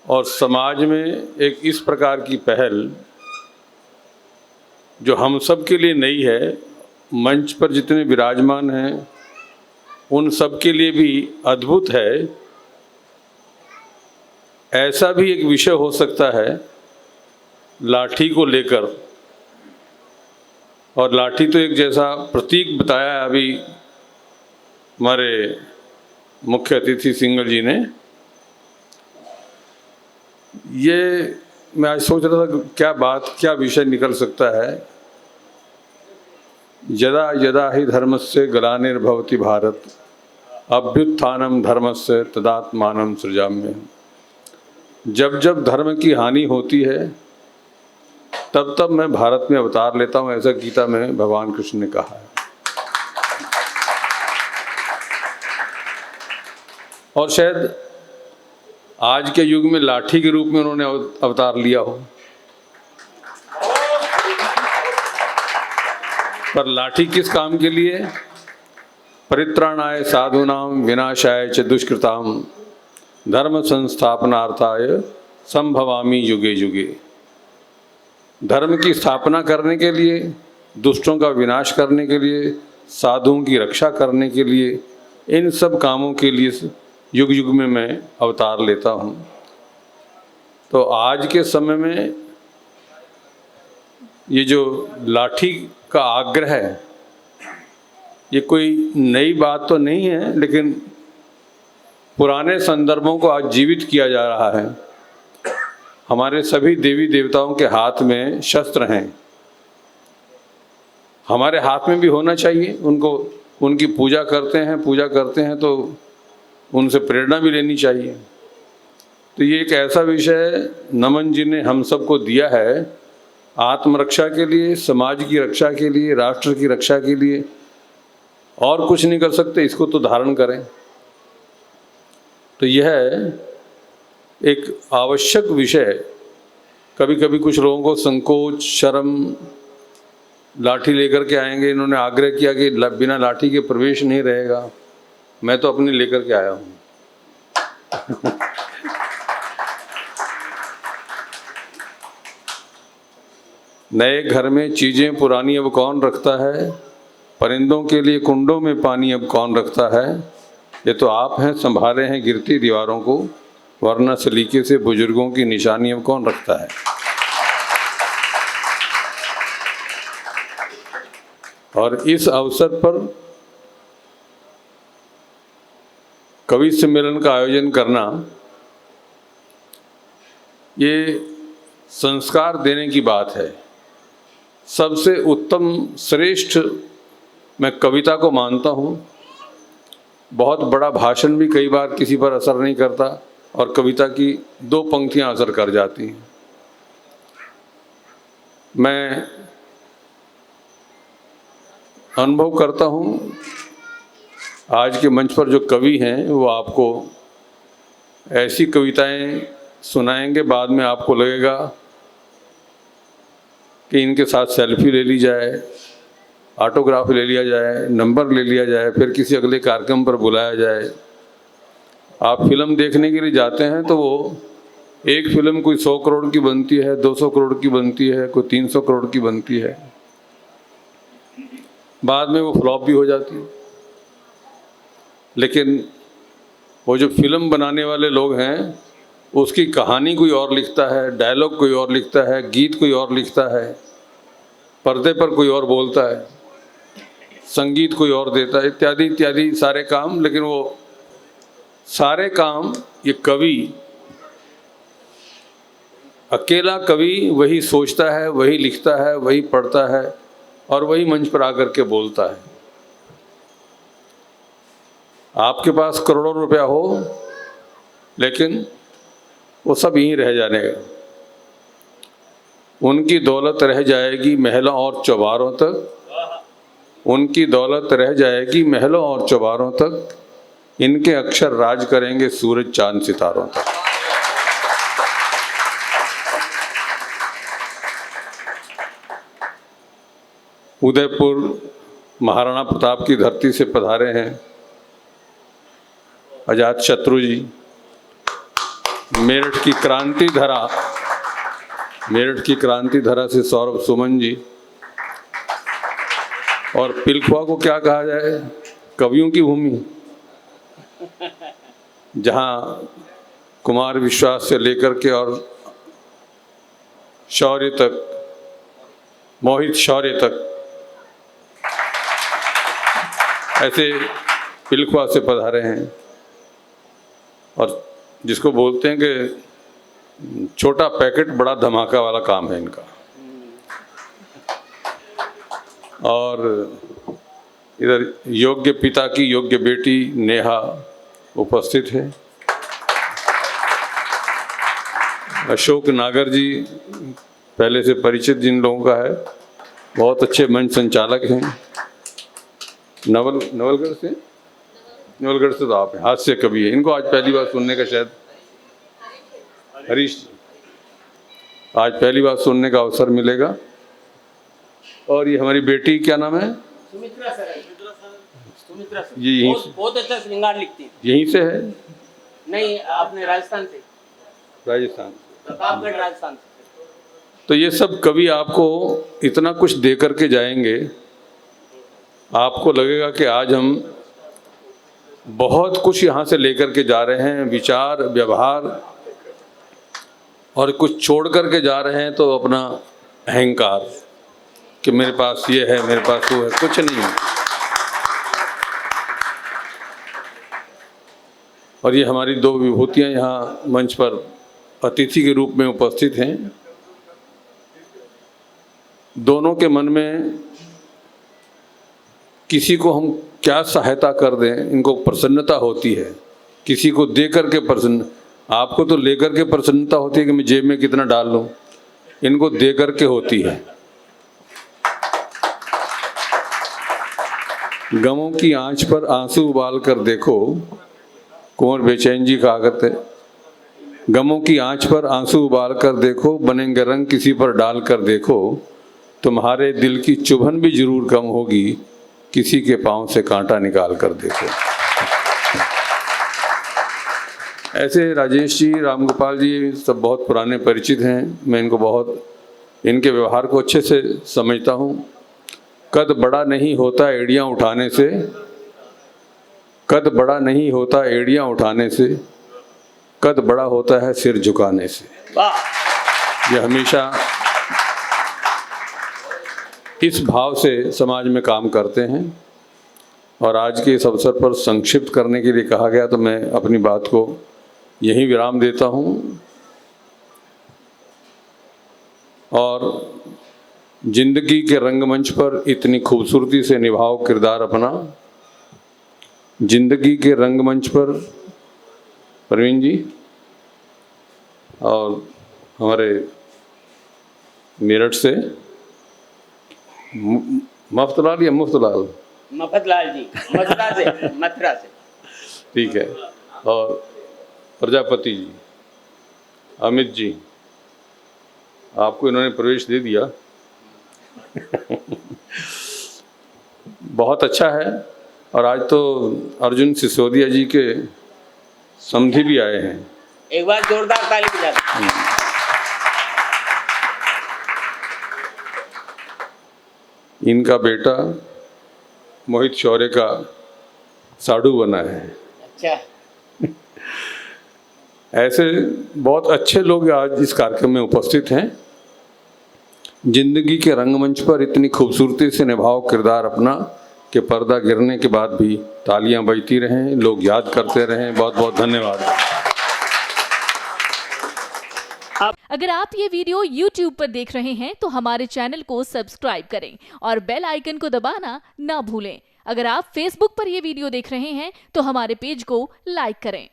और समाज में एक इस प्रकार की पहल जो हम सब के लिए नई है, मंच पर जितने विराजमान हैं उन सब के लिए भी अद्भुत है। ऐसा भी एक विषय हो सकता है लाठी को लेकर, और लाठी तो एक जैसा प्रतीक बताया है अभी हमारे मुख्य अतिथि सिंगल जी ने। ये मैं आज सोच रहा था क्या विषय निकल सकता है। यदा यदा ही धर्मस्य ग्लानिर्भवति भारत अभ्युत्थानम धर्मस्य तदात्मानं सृजाम्यहम्। जब जब धर्म की हानि होती है तब तब मैं भारत में अवतार लेता हूँ, ऐसा गीता में भगवान कृष्ण ने कहा है। और शायद आज के युग में लाठी के रूप में उन्होंने अवतार लिया हो, पर लाठी किस काम के लिए? परित्राणाय साधूनां विनाशाय च दुष्कृतां धर्म संस्थापनार्थाय संभवामि युगे युगे। धर्म की स्थापना करने के लिए, दुष्टों का विनाश करने के लिए, साधुओं की रक्षा करने के लिए, इन सब कामों के लिए युग युग में मैं अवतार लेता हूँ। तो आज के समय में ये जो लाठी का आग्रह है, ये कोई नई बात तो नहीं है, लेकिन पुराने संदर्भों को आज जीवित किया जा रहा है। हमारे सभी देवी देवताओं के हाथ में शस्त्र हैं, हमारे हाथ में भी होना चाहिए। उनकी पूजा करते हैं तो उनसे प्रेरणा भी लेनी चाहिए। तो ये एक ऐसा विषय नमन जी ने हम सबको दिया है, आत्मरक्षा के लिए, समाज की रक्षा के लिए, राष्ट्र की रक्षा के लिए। और कुछ नहीं कर सकते, इसको तो धारण करें। तो यह एक आवश्यक विषय। कभी कभी कुछ लोगों को संकोच, शर्म, लाठी लेकर के आएंगे। इन्होंने आग्रह किया कि बिना लाठी के प्रवेश नहीं रहेगा। मैं तो अपनी लेकर के आया हूँ। नए घर में चीजें पुरानी अब कौन रखता है, परिंदों के लिए कुंडों में पानी अब कौन रखता है। ये तो आप हैं, संभाले हैं गिरती दीवारों को, वरना सलीके से बुजुर्गों की निशानी अब कौन रखता है। और इस अवसर पर कवि सम्मेलन का आयोजन करना, ये संस्कार देने की बात है। सबसे उत्तम, श्रेष्ठ मैं कविता को मानता हूँ। बहुत बड़ा भाषण भी कई बार किसी पर असर नहीं करता, और कविता की 2 पंक्तियाँ असर कर जाती हैं। मैं अनुभव करता हूँ, आज के मंच पर जो कवि हैं वो आपको ऐसी कविताएं सुनाएंगे, बाद में आपको लगेगा कि इनके साथ सेल्फी ले ली जाए, ऑटोग्राफ ले लिया जाए, नंबर ले लिया जाए, फिर किसी अगले कार्यक्रम पर बुलाया जाए। आप फिल्म देखने के लिए जाते हैं तो वो एक फिल्म कोई 100 करोड़ की बनती है, 200 करोड़ की बनती है, कोई 300 करोड़ की बनती है, बाद में वो फ्लॉप भी हो जाती है। लेकिन वो जो फिल्म बनाने वाले लोग हैं, उसकी कहानी कोई और लिखता है, डायलॉग कोई और लिखता है, गीत कोई और लिखता है, पर्दे पर कोई और बोलता है, संगीत कोई और देता है, इत्यादि इत्यादि सारे काम। लेकिन वो सारे काम ये कवि, अकेला कवि वही सोचता है, वही लिखता है, वही पढ़ता है, और वही मंच पर आकर के बोलता है। आपके पास करोड़ों रुपया हो, लेकिन वो सब यहीं रह जाने का। उनकी दौलत रह जाएगी महलों और चौबारों तक, उनकी दौलत रह जाएगी महलों और चौबारों तक, इनके अक्षर राज करेंगे सूरज चांद सितारों तक। उदयपुर महाराणा प्रताप की धरती से पधारे हैं अजात शत्रु जी। मेरठ की क्रांति धरा से सौरभ सुमन जी, और पिलखुआ को क्या कहा जाए, कवियों की भूमि, जहाँ कुमार विश्वास से लेकर के और शौर्य तक, मोहित शौर्य तक, ऐसे पिलखुआ से पधारे हैं। और जिसको बोलते हैं कि छोटा पैकेट बड़ा धमाका वाला काम है इनका। और इधर योग्य पिता की योग्य बेटी नेहा उपस्थित है। अशोक नागर जी पहले से परिचित जिन लोगों का है, बहुत अच्छे मंच संचालक हैं। नवलगढ़ से तो आप हैं, हास्य कवि है। इनको आज पहली बार सुनने का, शायद हरीश, आज पहली बार सुनने का अवसर मिलेगा। और ये हमारी बेटी, क्या नाम है? सुमित्रा सर। ये यहीं बहुत अच्छा श्रृंगार लिखती है। यहीं से है? नहीं, अपने राजस्थान से, प्रतापगढ़ राजस्थान से। तो ये सब कवि आपको इतना कुछ दे करके जाएंगे, आपको लगेगा कि आज हम बहुत कुछ यहाँ से लेकर के जा रहे हैं, विचार, व्यवहार, और कुछ छोड़ करके जा रहे हैं तो अपना अहंकार कि मेरे पास ये है, मेरे पास वो है। कुछ नहीं है। और ये हमारी दो विभूतियाँ यहाँ मंच पर अतिथि के रूप में उपस्थित हैं। दोनों के मन में किसी को हम क्या सहायता कर दें, इनको प्रसन्नता होती है। किसी को दे करके प्रसन्न, आपको तो लेकर के प्रसन्नता होती है कि मैं जेब में कितना डाल लूँ, इनको दे करके होती है। गमों की आंच पर आंसू उबाल कर देखो, कुंवर बेचैन जी कहा करते, गमों की आंच पर आंसू उबाल कर देखो, बनेंगे रंग किसी पर डाल कर देखो, तुम्हारे दिल की चुभन भी जरूर कम होगी, किसी के पांव से कांटा निकाल कर देखो। ऐसे राजेश जी, रामगोपाल जी सब बहुत पुराने परिचित हैं। मैं इनको बहुत, इनके व्यवहार को अच्छे से समझता हूँ। कद बड़ा नहीं होता एड़ियाँ उठाने से, कद बड़ा नहीं होता एड़ियाँ उठाने से, कद बड़ा होता है सिर झुकाने से। ये हमेशा इस भाव से समाज में काम करते हैं। और आज के इस अवसर पर संक्षिप्त करने के लिए कहा गया तो मैं अपनी बात को यहीं विराम देता हूँ। और जिंदगी के रंगमंच पर इतनी खूबसूरती से निभाओ किरदार अपना, जिंदगी के रंगमंच पर प्रवीण जी और हमारे मेरठ से मफ्तलाल या मुफ्तलाल, मफतलाल जी, मथुरा से ठीक है, और प्रजापति जी, अमित जी, आपको इन्होंने प्रवेश दे दिया। बहुत अच्छा है। और आज तो अर्जुन सिसोदिया जी के समधी भी आए हैं। एक बार जोरदार ताली बजा दें। इनका बेटा मोहित शौर्य का साधु बना है। अच्छा, ऐसे बहुत अच्छे लोग आज इस कार्यक्रम में उपस्थित हैं। जिंदगी के रंगमंच पर इतनी खूबसूरती से निभाओ किरदार अपना कि पर्दा गिरने के बाद भी तालियां बजती रहें, लोग याद करते रहें। बहुत बहुत धन्यवाद। अगर आप ये वीडियो YouTube पर देख रहे हैं तो हमारे चैनल को सब्सक्राइब करें और बेल आइकन को दबाना ना भूलें। अगर आप Facebook पर ये वीडियो देख रहे हैं तो हमारे पेज को लाइक करें।